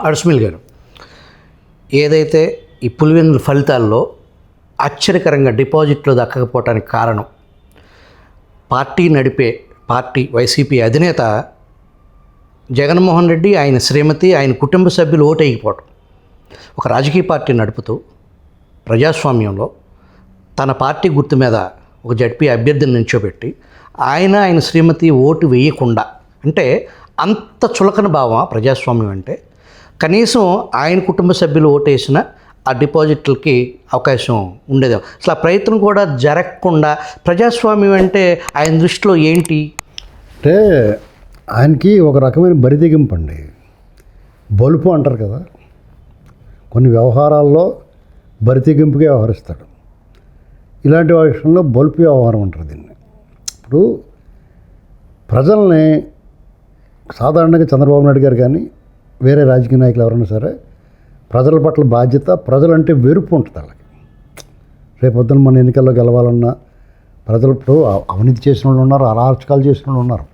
అడుసుమిల్ గారు, ఏదైతే ఈ పులివెందుల ఫలితాల్లో ఆశ్చర్యకరంగా డిపాజిట్లు దక్కకపోవటానికి కారణం పార్టీ వైసీపీ అధినేత జగన్మోహన్ రెడ్డి, ఆయన శ్రీమతి, ఆయన కుటుంబ సభ్యులు ఓటేయకపోవటం. ఒక రాజకీయ పార్టీ నడుపుతూ ప్రజాస్వామ్యంలో తన పార్టీ గుర్తు మీద ఒక జడ్పీ అభ్యర్థిని నిల్చోబెట్టి ఆయన శ్రీమతి ఓటు వేయకుండా, అంటే అంత చులకన భావం ప్రజాస్వామ్యం అంటే. కనీసం ఆయన కుటుంబ సభ్యులు ఓటేసిన ఆ డిపాజిట్లకి అవకాశం ఉండేది. అసలు ఆ ప్రయత్నం కూడా జరగకుండా ప్రజాస్వామ్యం అంటే ఆయన దృష్టిలో ఏంటి అంటే, ఆయనకి ఒక రకమైన బరితెగింపు అండి. బలుపు అంటారు కదా, కొన్ని వ్యవహారాల్లో బరితెగింపుగా వ్యవహరిస్తాడు. ఇలాంటి విషయంలో బలుపు వ్యవహారం అంటారు దీన్ని. ఇప్పుడు ప్రజల్ని సాధారణంగా చంద్రబాబు నాయుడు గారు కానీ వేరే రాజకీయ నాయకులు ఎవరైనా సరే, ప్రజల పట్ల బాధ్యత, ప్రజలంటే వెరుపు ఉంటుంది వాళ్ళకి. రేపొద్దున మన ఎన్నికల్లో గెలవాలన్నా ప్రజలు ఇప్పుడు అవినీతి చేసిన వాళ్ళు ఉన్నారు, అరాచకాలు చేసిన వాళ్ళు ఉన్నారు.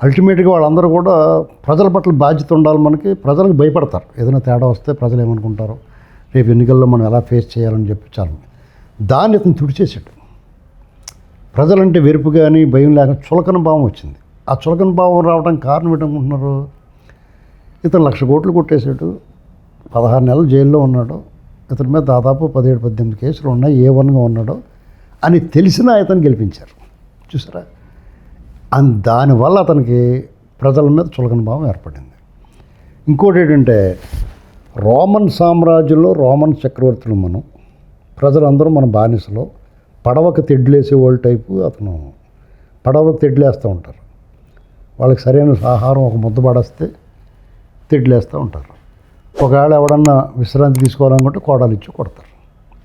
అల్టిమేట్గా వాళ్ళందరూ కూడా ప్రజల పట్ల బాధ్యత ఉండాలి. మనకి ప్రజలకు భయపడతారు, ఏదైనా తేడా వస్తే ప్రజలు ఏమనుకుంటారు, రేపు ఎన్నికల్లో మనం ఎలా ఫేస్ చేయాలని చెప్పి చాలు. దాన్ని ఇతను తుడిచేసాడు. ప్రజలంటే వెరుపు కానీ భయం లేక చులకన భావం వచ్చింది. ఆ చులకన భావం రావడానికి కారణం ఏంటనుకుంటున్నారు? ఇతను 1,00,000 కోట్లు కొట్టేశాడు, 16 నెలలు జైల్లో ఉన్నాడు, ఇతని మీద దాదాపు 17-18 కేసులు ఉన్నాయి, A1గా ఉన్నాడు అని తెలిసినా ఇతను గెలిపించారు. చూసారా? దానివల్ల అతనికి ప్రజల మీద చులకన భావం ఏర్పడింది. ఇంకోటి ఏంటంటే, రోమన్ సామ్రాజ్యంలో రోమన్ చక్రవర్తులు మనం, ప్రజలందరూ మన బానిసలో, పడవకు తెడ్లేసే వాళ్ళ టైపు అతను. పడవకు తెడ్లేస్తూ ఉంటారు, వాళ్ళకి సరైన ఆహారం ఒక ముద్ద పడేస్తే తెడ్లేస్తూ ఉంటారు. ఒకవేళ ఎవడన్నా విశ్రాంతి తీసుకోవాలనుకుంటే కోడాలు ఇచ్చి కొడతారు.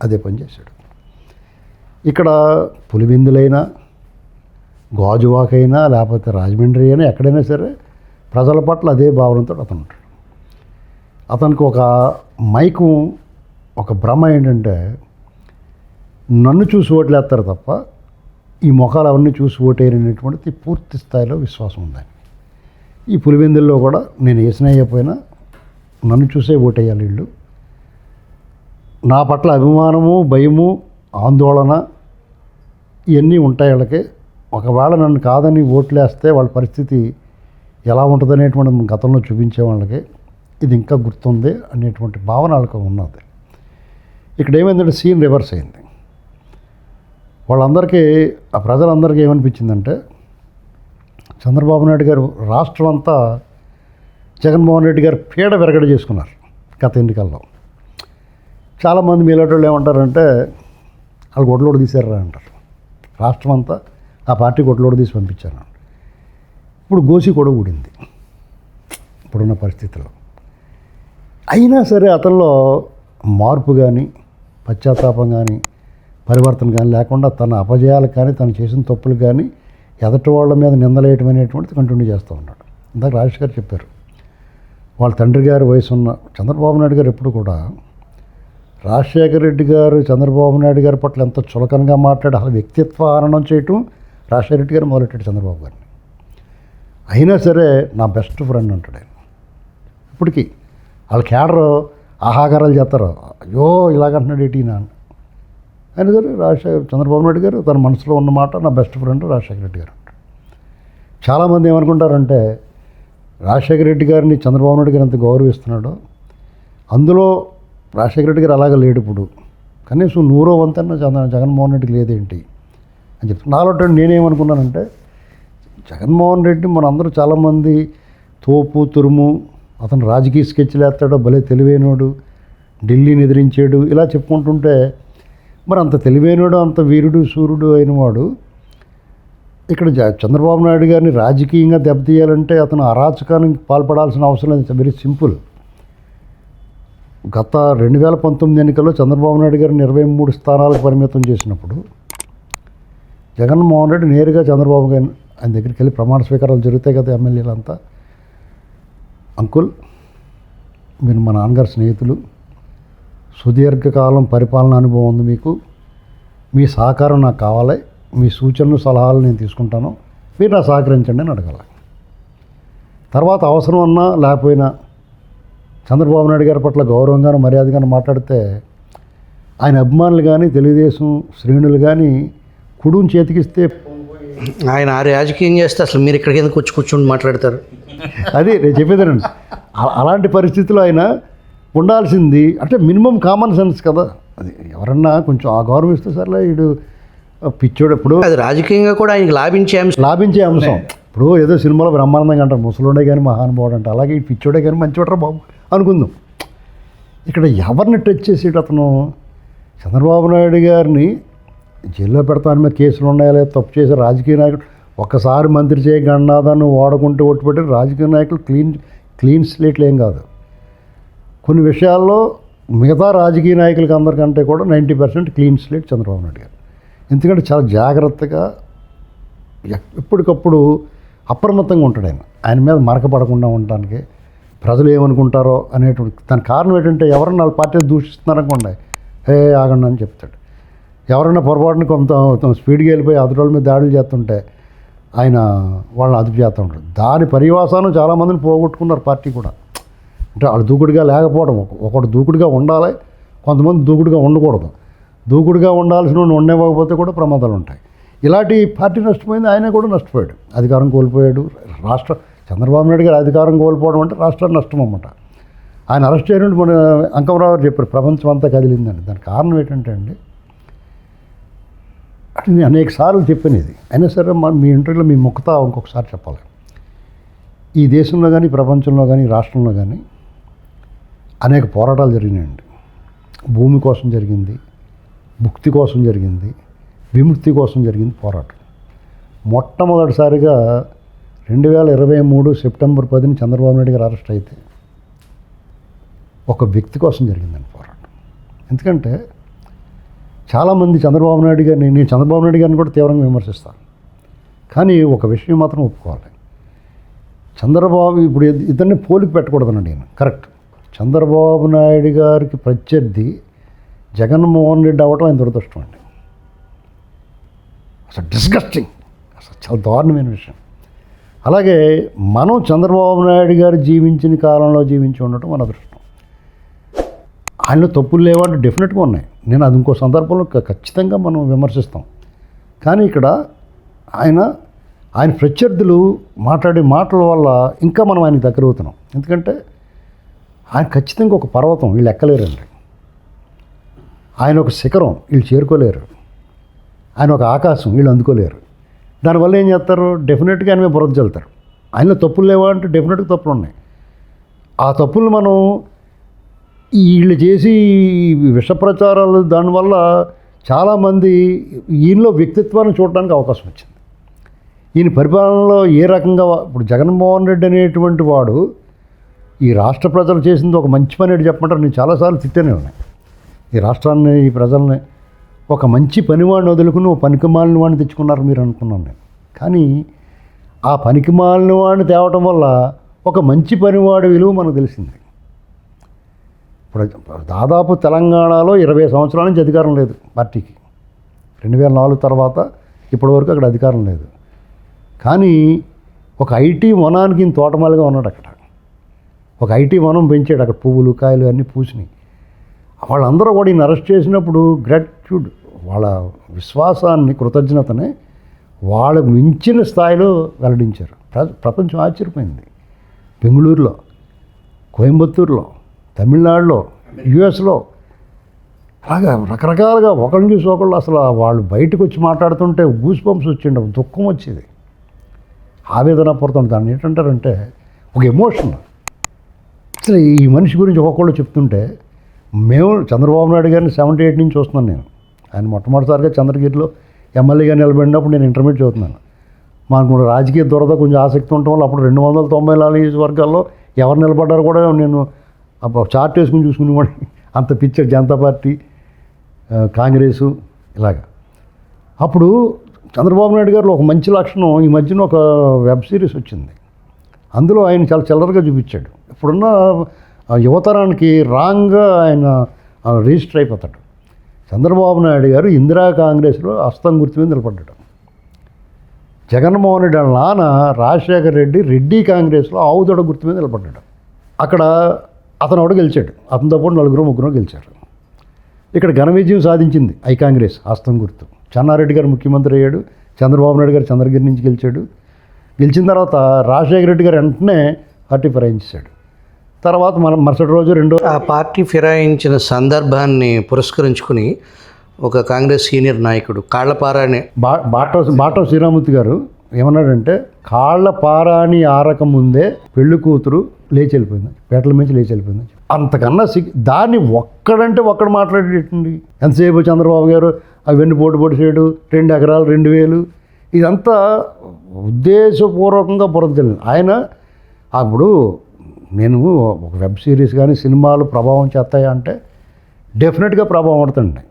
అదే పని చేశాడు. ఇక్కడ పులివెందులైనా, గాజువాకైనా, లేకపోతే రాజమండ్రి అయినా, ఎక్కడైనా సరే ప్రజల పట్ల అదే భావనతో అతను ఉంటాడు. అతనికి ఒక మైకు, ఒక భ్రమ ఏంటంటే, నన్ను చూసి ఓట్లేస్తారు తప్ప ఈ ముఖాలు అవన్నీ చూసి ఓటేయనేటువంటిది పూర్తి స్థాయిలో విశ్వాసం ఉంది. ఈ పులివెందుల్లో కూడా నేను వేసినయ్యపోయినా నన్ను చూసే ఓటేయాలి వీళ్ళు. నా పట్ల అభిమానము, భయము, ఆందోళన ఇవన్నీ ఉంటాయి వాళ్ళకి. ఒకవేళ నన్ను కాదని ఓట్లేస్తే వాళ్ళ పరిస్థితి ఎలా ఉంటుందనేటువంటి గతంలో చూపించే వాళ్ళకి ఇది ఇంకా గుర్తుంది అనేటువంటి భావన వాళ్ళకి ఉన్నది. ఇక్కడ ఏమైందంటే సీన్ రివర్స్ అయింది. వాళ్ళందరికీ, ఆ ప్రజలందరికీ ఏమనిపించిందంటే, చంద్రబాబు నాయుడు గారు రాష్ట్రం అంతా జగన్మోహన్ రెడ్డి గారు పీడ విరగడ చేసుకున్నారు గత ఎన్నికల్లో. చాలామంది మీలాటోళ్ళు ఏమంటారంటే, వాళ్ళు గొడ్లోడు తీసారా అంటారు. రాష్ట్రం అంతా ఆ పార్టీ గొడ్లోడు తీసి పంపించారు. ఇప్పుడు గోసి కూడా ఊడింది ఇప్పుడున్న పరిస్థితుల్లో. అయినా సరే అతనిలో మార్పు కానీ, పశ్చాత్తాపం కానీ, పరివర్తన కానీ లేకుండా తన అపజయాలకు కానీ, తను చేసిన తప్పులు కానీ, ఎదటి వాళ్ళ మీద నిందలేయటం అనేటువంటిది కంటిన్యూ చేస్తూ ఉన్నాడు. ఇందాక రాజేష్ గారు చెప్పారు, వాళ్ళ తండ్రి గారి వయసు ఉన్న చంద్రబాబు నాయుడు గారు ఎప్పుడు కూడా రాజశేఖర రెడ్డి గారు చంద్రబాబు నాయుడు గారి పట్ల ఎంత చులకనగా మాట్లాడి అసలు వ్యక్తిత్వ హననం చేయటం రాజశేఖర రెడ్డి గారు మొదలెట్టాడు చంద్రబాబు గారిని. అయినా సరే నా బెస్ట్ ఫ్రెండ్ అంటాడు ఆయన. ఇప్పటికీ వాళ్ళ కేడరు ఆహాకారాలు చేస్తారు, అయ్యో ఇలాగంటున్నాడు ఏంటి నా ఆయన సరే. చంద్రబాబు నాయుడు గారు తన మనసులో ఉన్న మాట, నా బెస్ట్ ఫ్రెండ్ రాజశేఖర రెడ్డి గారు అంటాడు. చాలామంది ఏమనుకుంటారంటే, రాజశేఖర రెడ్డి గారిని చంద్రబాబు నాయుడు గారు ఎంత గౌరవిస్తున్నాడో, అందులో రాజశేఖర రెడ్డి గారు అలాగే లేడు. ఇప్పుడు కనీసం 100వ వంతెన జగన్మోహన్ రెడ్డికి లేదేంటి అని చెప్తాను. నాలో నేనేమనుకున్నానంటే, జగన్మోహన్ రెడ్డి మనందరూ చాలామంది తోపు తురుము, అతను రాజకీయ స్కెచ్లు వేస్తాడో, భలే తెలివైనోడు, ఢిల్లీని ఎదిరించాడు ఇలా చెప్పుకుంటుంటే, మరి అంత తెలివైనడు, అంత వీరుడు సూర్యుడు అయినవాడు ఇక్కడ చంద్రబాబు నాయుడు గారిని రాజకీయంగా దెబ్బతీయాలంటే అతను అరాచకానికి పాల్పడాల్సిన అవసరం లేదు. Very simple. గత 2019 ఎన్నికల్లో చంద్రబాబు నాయుడు గారిని 23 స్థానాలకు పరిమితం చేసినప్పుడు జగన్మోహన్ రెడ్డి నేరుగా చంద్రబాబు గారిని ఆయన దగ్గరికి వెళ్ళి ప్రమాణ స్వీకారాలు జరుగుతాయి కదా ఎమ్మెల్యేలంతా, అంకుల్ మీరు మా నాన్నగారు స్నేహితులు, సుదీర్ఘకాలం పరిపాలన అనుభవం ఉంది మీకు, మీ సహకారం నాకు కావాలి, మీ సూచనలు సలహాలు నేను తీసుకుంటాను, మీరు నా సహకరించండి అని అడగాలి. తర్వాత అవసరం అన్నా లేకపోయినా చంద్రబాబు నాయుడు గారి పట్ల గౌరవంగాను మర్యాదగాను మాట్లాడితే ఆయన అభిమానులు కానీ తెలుగుదేశం శ్రేణులు కానీ కుడుని చేతికిస్తే ఆయన ఆ రాజకీయం చేస్తే అసలు మీరు ఇక్కడికి ఎందుకు వచ్చి కూర్చొని మాట్లాడతారు? అది నేను చెప్పేదానండి. అలాంటి పరిస్థితుల్లో ఆయన ఉండాల్సింది అంటే మినిమం కామన్ సెన్స్ కదా. అది ఎవరన్నా కొంచెం ఆ గౌరవం ఇస్తే సర్లే వీడు పిచ్చోడు. ఇప్పుడు అది రాజకీయంగా కూడా ఆయనకి లాభించే అంశం. ఇప్పుడు ఏదో సినిమాలో బ్రహ్మానందంగా అంటారు ముసలోడే కానీ మహానుభావుడు అంటే, అలాగే ఈ పిచ్చోడే కానీ మంచివాడరా బాబు అనుకుందాం. ఇక్కడ ఎవరిని టచ్ చేసేట అతను చంద్రబాబు నాయుడు గారిని జైల్లో పెడతాని మీద కేసులు ఉన్నాయా లేదా, తప్పు చేసే రాజకీయ నాయకుడు ఒక్కసారి మంత్రి చేయ గన్నాదాన్ని వాడుకుంటూ ఒట్టుపెట్టి రాజకీయ నాయకులు క్లీన్ స్లేట్లు ఏం కాదు. కొన్ని విషయాల్లో మిగతా రాజకీయ నాయకులకి అందరికంటే కూడా 90% క్లీన్ స్లేట్ చంద్రబాబు నాయుడు గారు. ఎందుకంటే చాలా జాగ్రత్తగా ఎప్పటికప్పుడు అప్రమత్తంగా ఉంటాడు ఆయన మీద మరకపడకుండా ఉండడానికి, ప్రజలు ఏమనుకుంటారో అనేటువంటి. దాని కారణం ఏంటంటే ఎవరన్నా వాళ్ళ పార్టీని దూషిస్తున్నారనుకోండి, ఆగండి అని చెప్తాడు. ఎవరైనా పొరపాటున కొంత స్పీడ్గా వెళ్ళిపోయి అదురోళ్ళ మీద దాడులు చేస్తుంటే ఆయన వాళ్ళని అదుపు చేస్తూ ఉంటాడు. దాని పర్యవసానం చాలామందిని పోగొట్టుకున్నారు పార్టీ కూడా. అంటే వాళ్ళు దూకుడుగా లేకపోవడం, ఒకటి దూకుడుగా ఉండాలి, కొంతమంది దూకుడుగా ఉండకూడదు. దూకుడుగా ఉండాల్సిన ఉండేవ్వకపోతే కూడా ప్రమాదాలు ఉంటాయి. ఇలాంటి పార్టీ నష్టపోయింది, ఆయన కూడా నష్టపోయాడు, అధికారం కోల్పోయాడు. చంద్రబాబు నాయుడు గారు అధికారం కోల్పోవడం అంటే రాష్ట్రానికి నష్టం అన్నమాట. ఆయన అరెస్ట్ చేయడం మన అంకమరావు గారు చెప్పారు, ప్రపంచం అంతా కదిలిందండి. దానికి కారణం ఏంటంటే అండి, అంటే నేను అనేక సార్లు చెప్పాను ఇది, అయినా సరే మీ ఇంటర్వ్యూలో మీ ముఖత ఇంకొకసారి చెప్పాలి. ఈ దేశంలో కానీ ప్రపంచంలో కానీ రాష్ట్రంలో కానీ అనేక పోరాటాలు జరిగినాయండి. భూమి కోసం జరిగింది, భుక్తి కోసం జరిగింది, విముక్తి కోసం జరిగింది పోరాటం. మొట్టమొదటిసారిగా 2023 సెప్టెంబర్ 10 చంద్రబాబు నాయుడు గారు అరెస్ట్ అయితే ఒక వ్యక్తి కోసం జరిగిందండి పోరాటం. ఎందుకంటే చాలామంది చంద్రబాబు నాయుడు గారిని, నేను చంద్రబాబు నాయుడు గారిని కూడా తీవ్రంగా విమర్శిస్తాను, కానీ ఒక విషయం మాత్రం ఒప్పుకోవాలి. చంద్రబాబు ఇప్పుడు ఇద్దరిని పోలికి పెట్టకూడదండి. నేను కరెక్ట్, చంద్రబాబు నాయుడు గారికి ప్రత్యర్థి జగన్మోహన్ రెడ్డి అవ్వటం ఆయన దురదృష్టం అండి. అసలు డిస్గస్టింగ్, అసలు చాలా దారుణమైన విషయం. అలాగే మనం చంద్రబాబు నాయుడు గారు జీవించిన కాలంలో జీవించి ఉండటం మన అదృష్టం. ఆయనలో తప్పులు లేవంటే డెఫినెట్గా ఉన్నాయి. నేను అది ఇంకో సందర్భంలో ఖచ్చితంగా మనం విమర్శిస్తాం. కానీ ఇక్కడ ఆయన ప్రత్యర్థులు మాట్లాడే మాటల వల్ల ఇంకా మనం ఆయనకి దగ్గర అవుతున్నాం. ఎందుకంటే ఆయన ఖచ్చితంగా ఒక పర్వతం, వీళ్ళు ఎక్కలేరండి. ఆయన ఒక శిఖరం, వీళ్ళు చేరుకోలేరు. ఆయన ఒక ఆకాశం, వీళ్ళు అందుకోలేరు. దానివల్ల ఏం చేస్తారు, డెఫినెట్గా ఆయన మీద బురద చల్లుతారు. ఆయనలో తప్పులు లేవా అంటే డెఫినెట్గా తప్పులు ఉన్నాయి. ఆ తప్పులు మనం వీళ్ళు చేసి విష ప్రచారాలు, దానివల్ల చాలామంది ఈయనలో వ్యక్తిత్వాన్ని చూడడానికి అవకాశం వచ్చింది. ఈయన పరిపాలనలో ఏ రకంగా, ఇప్పుడు జగన్మోహన్ రెడ్డి అనేటువంటి వాడు ఈ రాష్ట్ర ప్రజలు చేసింది ఒక మంచి పని అని చెప్పమంటారు. నేను చాలాసార్లు తిట్టనే ఉన్నాయి ఈ రాష్ట్రాన్ని, ఈ ప్రజల్ని. ఒక మంచి పనివాడిని వదులుకుని ఒక పనికిమాలిన వాడిని తెచ్చుకున్నారు మీరు అనుకున్నాను నేను. కానీ ఆ పనికిమాలిన వాడిని తేవటం వల్ల ఒక మంచి పనివాడి విలువ మనకు తెలిసింది. ఇప్పుడు దాదాపు తెలంగాణలో 20 సంవత్సరాల నుంచి అధికారం లేదు పార్టీకి. 2004 తర్వాత ఇప్పటివరకు అక్కడ అధికారం లేదు. కానీ ఒక ఐటీ వనానికి తోటమాలిగా ఉన్నాడు అక్కడ. ఒక ఐటీ వనం పెంచాడు అక్కడ, పువ్వులు కాయలు అన్నీ పూసినాయి. వాళ్ళందరూ కూడా ఈయన అరెస్ట్ చేసినప్పుడు గ్రాటిట్యూడ్, వాళ్ళ విశ్వాసాన్ని, కృతజ్ఞతని వాళ్ళకు మించిన స్థాయిలో వెల్లడించారు. ప్రపంచం ఆశ్చర్యపోయింది. బెంగళూరులో, కోయంబత్తూరులో, తమిళనాడులో, యుఎస్లో అలాగా రకరకాలుగా ఒకరిని చూసి ఒకళ్ళు అసలు వాళ్ళు బయటకు వచ్చి మాట్లాడుతుంటే గూస్ బంప్స్ వచ్చిండ, దుఃఖం వచ్చేది, ఆవేదన పడుతుంది. దాన్ని ఏంటంటారంటే ఒక ఎమోషన్. అసలు ఈ మనిషి గురించి ఒక్కొక్కళ్ళు చెప్తుంటే, మేము చంద్రబాబు నాయుడు గారిని 78 నుంచి చూస్తున్నాను నేను. ఆయన మొట్టమొదటిసారిగా చంద్రగిరిలో ఎమ్మెల్యేగా నిలబడినప్పుడు నేను ఇంటర్మీడియట్ చదువుతున్నాను. మాకు రాజకీయ దురద కొంచెం ఆసక్తి ఉండటం వల్ల అప్పుడు 294 నియోజకవర్గాల్లో ఎవరు నిలబడ్డారో కూడా నేను చార్ట్ వేసుకుని చూసుకునేవాడు. అంత పిక్చర్ జనతా పార్టీ, కాంగ్రెసు ఇలాగా. అప్పుడు చంద్రబాబు నాయుడు గారు ఒక మంచి లక్షణం, ఈ మధ్యన ఒక వెబ్ సిరీస్ వచ్చింది, అందులో ఆయన చాలా చిల్లరగా చూపించాడు. ఇప్పుడున్న యువతరానికి రాంగ్గా ఆయన రిజిస్టర్ అయిపోతాడు. చంద్రబాబు నాయుడు గారు ఇందిరా కాంగ్రెస్లో హస్తం గుర్తు మీద నిలబడ్డాడు. జగన్మోహన్ రెడ్డి వాళ్ళ నాన్న రాజశేఖర్ రెడ్డి రెడ్డి కాంగ్రెస్లో ఆవుదొడ గుర్తు మీద నిలబడ్డాడు. అక్కడ అతను ఒకడు గెలిచాడు, అతనితో పాటు ముగ్గురు గెలిచారు. ఇక్కడ ఘన విజయం సాధించింది కాంగ్రెస్ హస్తం గుర్తు. చెన్నారెడ్డి గారు ముఖ్యమంత్రి అయ్యాడు, చంద్రబాబు నాయుడు గారు చంద్రగిరి నుంచి గెలిచాడు. గెలిచిన తర్వాత రాజశేఖర రెడ్డి గారు వెంటనే పార్టీ ఫిరాయించాడు. తర్వాత మనం మరుసటి రోజు ఆ పార్టీ ఫిరాయించిన సందర్భాన్ని పురస్కరించుకుని ఒక కాంగ్రెస్ సీనియర్ నాయకుడు కాళ్లపారాని బాటో శ్రీరామూర్తి గారు ఏమన్నాడంటే, కాళ్లపారాని ఆరక ముందే పెళ్లి కూతురు లేచి వెళ్ళిపోయింది, పేటల మించి లేచి వెళ్ళిపోయింది. అంతకన్నా దాన్ని ఒక్కడు మాట్లాడేటండి. ఎంతసేపు చంద్రబాబు గారు అవన్నీ పోటీ చేయడు, 2 ఎకరాలు 2000, ఇదంతా ఉద్దేశపూర్వకంగా బురదజల్లింది. ఆయన అప్పుడు నేను ఒక వెబ్ సిరీస్ కానీ సినిమాలు ప్రభావం చేస్తాయా అంటే డెఫినెట్గా ప్రభావం పడుతుంది.